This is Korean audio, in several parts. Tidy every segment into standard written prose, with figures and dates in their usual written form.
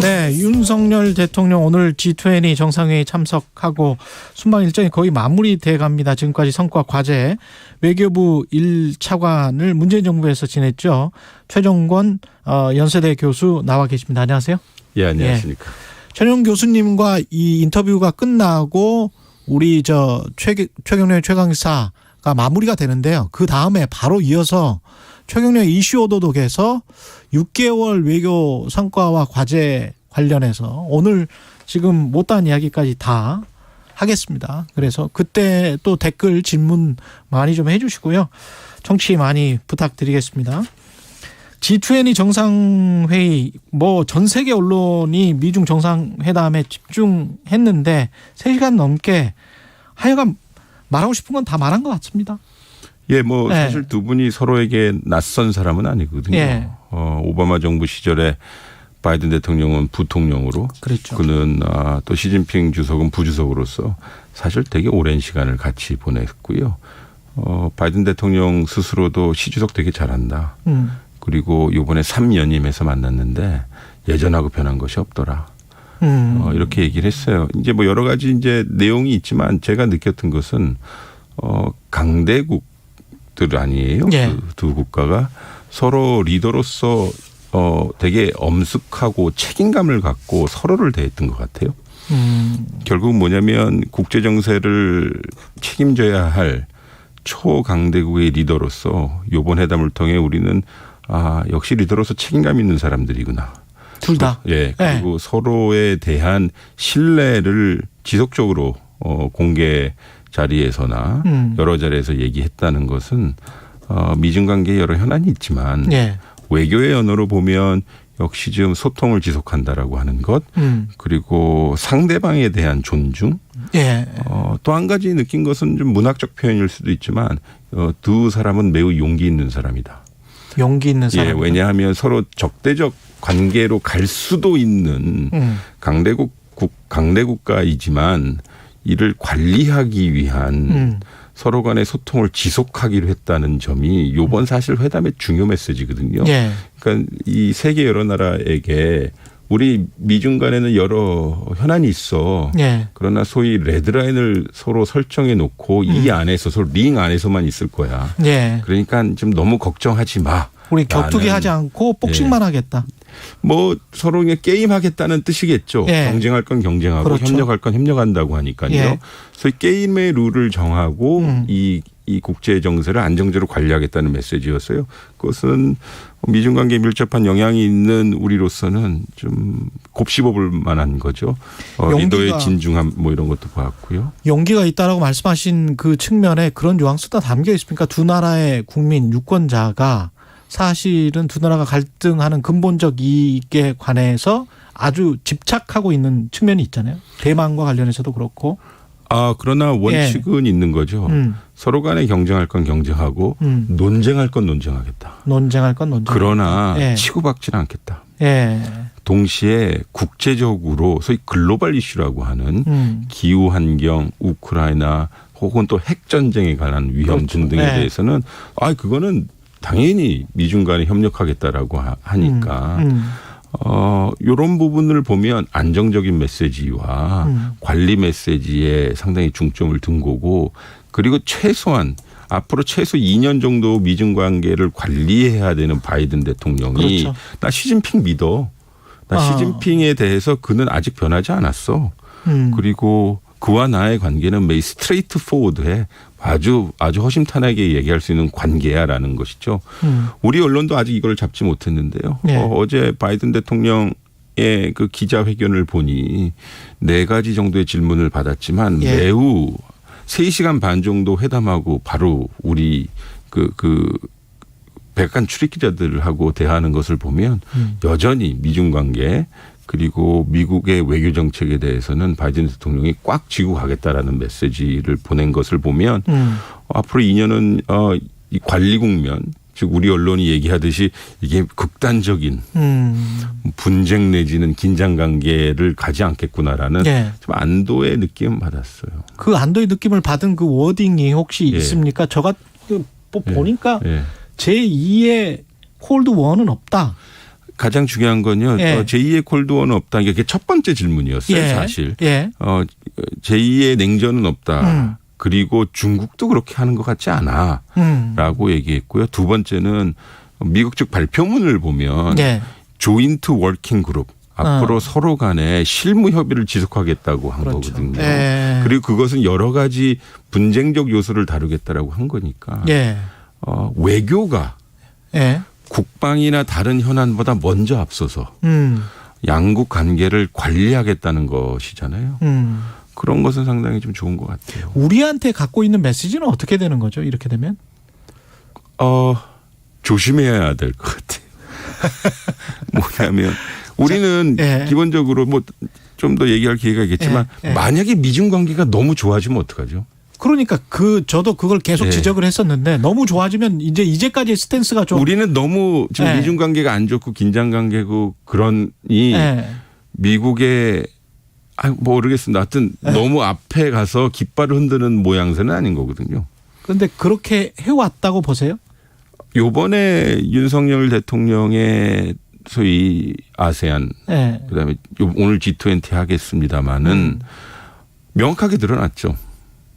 네, 윤석열 대통령 오늘 G20 정상회의 참석하고 순방 일정이 거의 마무리돼 갑니다. 지금까지 성과 과제 외교부 1차관을 문재인 정부에서 지냈죠. 최정권 연세대 교수 나와 계십니다. 안녕하세요. 예, 안녕하십니까. 최정권 교수님과 이 인터뷰가 끝나고 우리 최경련의 최강시사가 마무리가 되는데요. 그 다음에 바로 이어서 최경련 이슈 오도독에서 6개월 외교 성과와 과제 관련해서 오늘 지금 못다한 이야기까지 다 하겠습니다. 그래서 그때 또 댓글 질문 많이 좀 해주시고요. 청취 많이 부탁드리겠습니다. G20 정상회의 전 세계 언론이 미중 정상회담에 집중했는데 3시간 넘게 하여간 말하고 싶은 건 다 말한 것 같습니다. 예, 사실 두 분이 서로에게 낯선 사람은 아니거든요. 예. 오바마 정부 시절에 바이든 대통령은 부통령으로, 그랬죠. 그는 또 시진핑 주석은 부주석으로서 사실 되게 오랜 시간을 같이 보냈고요. 바이든 대통령 스스로도 시 주석 되게 잘한다. 그리고 이번에 3연임해서 만났는데 예전하고 변한 것이 없더라. 이렇게 얘기를 했어요. 이제 여러 가지 이제 내용이 있지만 제가 느꼈던 것은 강대국들 아니에요. 예. 그 두 국가가 서로 리더로서 되게 엄숙하고 책임감을 갖고 서로를 대했던 것 같아요. 결국 뭐냐면 국제 정세를 책임져야 할 초강대국의 리더로서 이번 회담을 통해 우리는 역시 리더로서 책임감 있는 사람들이구나. 둘 다. 예. 그리고 서로에 대한 신뢰를 지속적으로 공개 자리에서나 여러 자리에서 얘기했다는 것은 미중 관계에 여러 현안이 있지만 외교의 언어로 보면 역시 지금 소통을 지속한다라고 하는 것, 그리고 상대방에 대한 존중. 또 한 가지 느낀 것은 좀 문학적 표현일 수도 있지만 두 사람은 매우 용기 있는 사람이다. 용기 있는 사람. 예, 왜냐하면 서로 적대적 관계로 갈 수도 있는 강대국가이지만 이를 관리하기 위한 서로 간의 소통을 지속하기로 했다는 점이 이번 사실 회담의 중요 메시지거든요. 그러니까 이 세계 여러 나라에게 우리 미중 간에는 여러 현안이 있어. 그러나 소위 레드라인을 서로 설정해 놓고 이 안에서 서로 링 안에서만 있을 거야. 그러니까 좀 너무 걱정하지 마. 우리 격투기 하지 않고 복싱만 하겠다. 서로 게임하겠다는 뜻이겠죠. 경쟁할 건 경쟁하고 그렇죠. 협력할 건 협력한다고 하니까요. 소위 게임의 룰을 정하고 이 국제 정세를 안정적으로 관리하겠다는 메시지였어요. 그것은 미중 관계에 밀접한 영향이 있는 우리로서는 좀 곱씹어볼 만한 거죠. 리더의 진중함 이런 것도 봤고요. 용기가 있다라고 말씀하신 그 측면에 그런 뉘앙스가 담겨 있습니까? 두 나라의 국민 유권자가 사실은 두 나라가 갈등하는 근본적 이익에 관해서 아주 집착하고 있는 측면이 있잖아요. 대만과 관련해서도 그렇고. 그러나 원칙은 있는 거죠. 서로 간에 경쟁할 건 경쟁하고 논쟁할 건 논쟁하겠다. 논쟁할 건 논쟁하겠다. 그러나 치고받지는 않겠다. 동시에 국제적으로 소위 글로벌 이슈라고 하는 기후환경, 우크라이나 혹은 또 핵전쟁에 관한 위험 등등에 대해서는 그거는 당연히 미중 간에 협력하겠다라고 하니까 이런 부분을 보면 안정적인 메시지와 관리 메시지에 상당히 중점을 둔 거고, 그리고 앞으로 최소 2년 정도 미중 관계를 관리해야 되는 바이든 대통령이 나 시진핑 믿어. 나 시진핑에 대해서 그는 아직 변하지 않았어. 그리고 그와 나의 관계는 매우 스트레이트 포워드해. 아주 허심탄회하게 얘기할 수 있는 관계야라는 것이죠. 우리 언론도 아직 이걸 잡지 못했는데요. 어제 바이든 대통령의 그 기자회견을 보니 4가지 정도의 질문을 받았지만 매우 3시간 반 정도 회담하고 바로 우리 백악관 출입기자들하고 대화하는 것을 보면 여전히 미중 관계 그리고 미국의 외교 정책에 대해서는 바이든 대통령이 꽉 쥐고 가겠다라는 메시지를 보낸 것을 보면 앞으로 2년은 이 관리 국면, 즉 우리 언론이 얘기하듯이 이게 극단적인 분쟁 내지는 긴장 관계를 가지 않겠구나라는 좀 안도의 느낌 받았어요. 그 안도의 느낌을 받은 그 워딩이 혹시 있습니까? 제가 보니까 제2의 콜드 워는 없다. 가장 중요한 건요. 예. 제2의 콜드워는 없다. 이게 첫 번째 질문이었어요. 예. 사실. 예. 제2의 냉전은 없다. 그리고 중국도 그렇게 하는 것 같지 않아. 라고 얘기했고요. 두 번째는 미국 측 발표문을 보면 예. 조인트 워킹 그룹. 앞으로 서로 간에 실무 협의를 지속하겠다고 한 그렇죠. 거거든요. 예. 그리고 그것은 여러 가지 분쟁적 요소를 다루겠다라고 한 거니까. 예. 외교가 예. 국방이나 다른 현안보다 먼저 앞서서 양국 관계를 관리하겠다는 것이잖아요. 그런 것은 상당히 좀 좋은 것 같아요. 우리한테 갖고 있는 메시지는 어떻게 되는 거죠? 이렇게 되면? 조심해야 될 것 같아요. 뭐냐면 우리는 예. 기본적으로 뭐 좀 더 얘기할 기회가 있겠지만 예. 만약에 미중 관계가 너무 좋아지면 어떡하죠? 그러니까 저도 그걸 계속 예. 지적을 했었는데 너무 좋아지면 이제까지의 스탠스가 좀 우리는 너무 지금 예. 미중 관계가 안 좋고 긴장 관계고 그러니 예. 미국의 모르겠습니다. 하여튼 너무 앞에 가서 깃발을 흔드는 모양새는 아닌 거거든요. 그런데 그렇게 해왔다고 보세요? 요번에 윤석열 대통령의 소위 아세안 예. 그다음에 오늘 G20 하겠습니다마는 명확하게 드러났죠.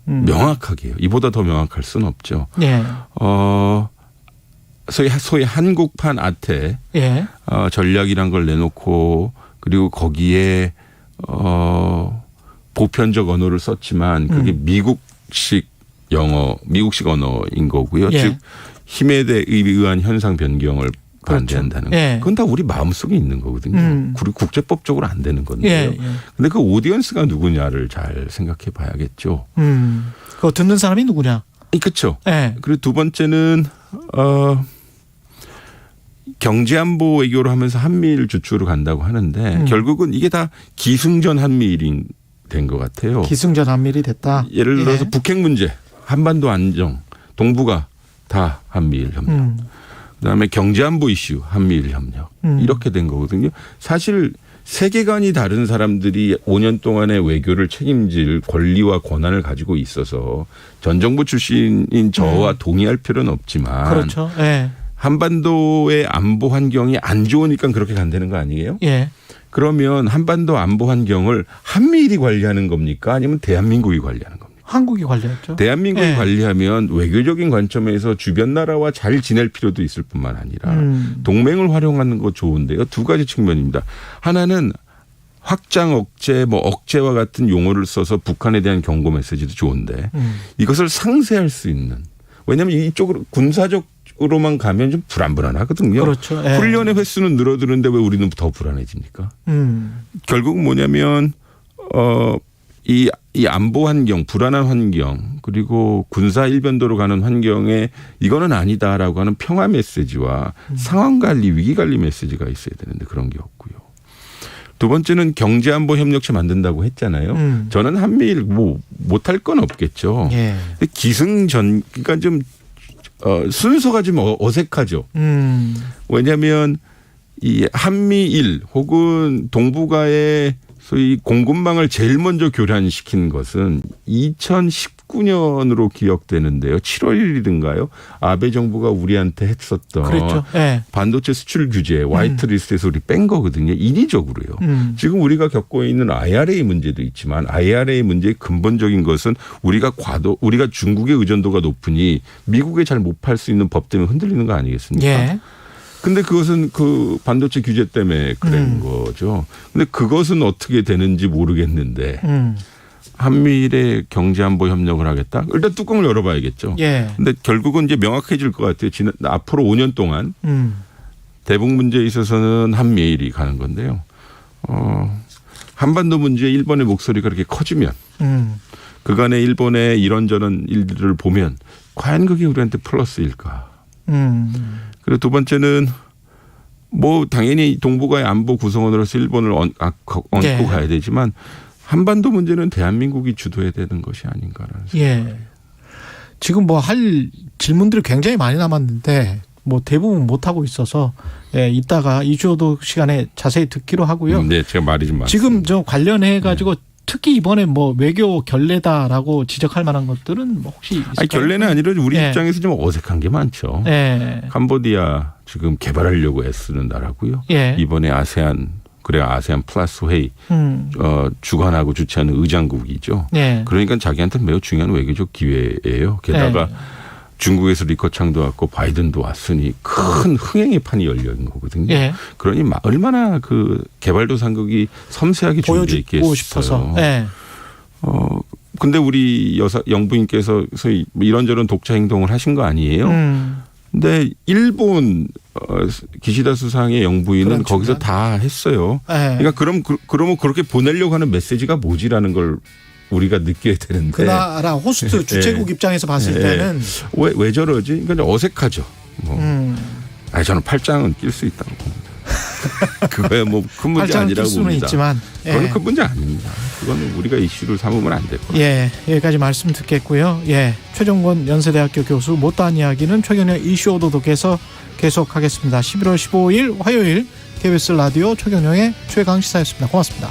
명확하게요. 이보다 더 명확할 수는 없죠. 예. 소위 한국판 아태 예. 전략이란 걸 내놓고 그리고 거기에 보편적 언어를 썼지만 그게 미국식 언어인 거고요. 예. 즉 힘에 대해 의한 현상 변경을 반대한다는 거. 예. 그건 다 우리 마음속에 있는 거거든요. 그리고 국제법적으로 안 되는 건데요. 예. 근데 그 오디언스가 누구냐를 잘 생각해 봐야겠죠. 그거 듣는 사람이 누구냐? 그렇죠. 예. 그리고 두 번째는 경제안보 외교로 하면서 한미일 주축으로 간다고 하는데 결국은 이게 다 기승전 한미일인 된 것 같아요. 기승전 한미일이 됐다. 예를 들어서 예. 북핵 문제, 한반도 안정, 동북아 다 한미일 협력. 그다음에 경제안보 이슈, 한미일 협력. 이렇게 된 거거든요. 사실 세계관이 다른 사람들이 5년 동안의 외교를 책임질 권리와 권한을 가지고 있어서 전 정부 출신인 저와 동의할 필요는 없지만 그렇죠. 예. 한반도의 안보 환경이 안 좋으니까 그렇게 간다는 거 아니에요? 예. 그러면 한반도 안보 환경을 한미일이 관리하는 겁니까? 아니면 대한민국이 관리하는 겁니까? 한국이 관리했죠. 대한민국이 예. 관리하면 외교적인 관점에서 주변 나라와 잘 지낼 필요도 있을 뿐만 아니라 동맹을 활용하는 거 좋은데요. 두 가지 측면입니다. 하나는 확장 억제, 억제와 같은 용어를 써서 북한에 대한 경고 메시지도 좋은데 이것을 상쇄할 수 있는. 왜냐하면 이쪽으로 군사적으로만 가면 좀 불안하거든요. 그렇죠. 예. 훈련의 횟수는 늘어드는데 왜 우리는 더 불안해집니까? 결국 뭐냐면 이 안보 환경, 불안한 환경, 그리고 군사 일변도로 가는 환경에 이거는 아니다라고 하는 평화 메시지와 상황 관리, 위기 관리 메시지가 있어야 되는데 그런 게 없고요. 두 번째는 경제안보 협력체 만든다고 했잖아요. 저는 한미일 못할 건 없겠죠. 예. 근데 기승전, 그러니까 좀 순서가 좀 어색하죠. 왜냐하면 이 한미일 혹은 동북아의 소위 공급망을 제일 먼저 교란시킨 것은 2019년으로 기억되는데요. 7월 1일인가요? 아베 정부가 우리한테 했었던 그렇죠. 예. 반도체 수출 규제 화이트리스트에서 우리 뺀 거거든요. 인위적으로요. 지금 우리가 겪고 있는 IRA 문제도 있지만 IRA 문제의 근본적인 것은 우리가 중국의 의존도가 높으니 미국에 잘 못 팔 수 있는 법 때문에 흔들리는 거 아니겠습니까? 예. 근데 그것은 그 반도체 규제 때문에 그런 거죠. 근데 그것은 어떻게 되는지 모르겠는데 한미일의 경제안보 협력을 하겠다? 일단 뚜껑을 열어봐야겠죠. 예. 근데 결국은 이제 명확해질 것 같아요. 앞으로 5년 동안 대북 문제에 있어서는 한미일이 가는 건데요. 한반도 문제에 일본의 목소리가 그렇게 커지면 그간의 일본의 이런저런 일들을 보면 과연 그게 우리한테 플러스일까? 그리고 두 번째는 당연히 동북아의 안보 구성원으로서 일본을 얹고 네. 가야 되지만 한반도 문제는 대한민국이 주도해야 되는 것이 아닌가라는 생각이 예. 지금 할 질문들이 굉장히 많이 남았는데 대부분 못 하고 있어서 이따가 이주호도 시간에 자세히 듣기로 하고요. 네, 제가 말이 좀 많습니다. 지금 관련해 가지고 특히 이번에 뭐 외교 결례다라고 지적할 만한 것들은 뭐 혹시 있을까요? 아니, 결례는 아니라 우리 입장에서 좀 어색한 게 많죠. 캄보디아 지금 개발하려고 애쓰는 나라고요. 이번에 아세안 플러스 회의 주관하고 주최하는 의장국이죠. 그러니까 자기한테는 매우 중요한 외교적 기회예요. 게다가 중국에서 리커창도 왔고 바이든도 왔으니 큰 흥행의 판이 열려 있는 거거든요. 그러니 얼마나 그 개발도상국이 섬세하게 준비해 있겠어요. 근데 우리 영부인께서 소위 이런저런 독자 행동을 하신 거 아니에요? 근데 일본 기시다 수상의 영부인은 거기서 다 했어요. 그러니까 그러면 그렇게 보내려고 하는 메시지가 뭐지라는 걸 우리가 느껴야 되는데. 그 나라 호스트 주최국 입장에서 봤을 때는. 왜 저러지? 그러니까 어색하죠. 저는 팔짱은 낄 수 있다고 봅니다. 그거야 뭐 큰 문제 아니라고 봅니다. 있지만. 그건 큰 문제 아닙니다. 그거는 우리가 이슈를 삼으면 안 될 거예요. 여기까지 말씀 듣겠고요. 최종권 연세대학교 교수 못다한 이야기는 최경영 이슈 오도독에서 계속하겠습니다. 11월 15일 화요일 KBS 라디오 최경영의 최강시사였습니다. 고맙습니다.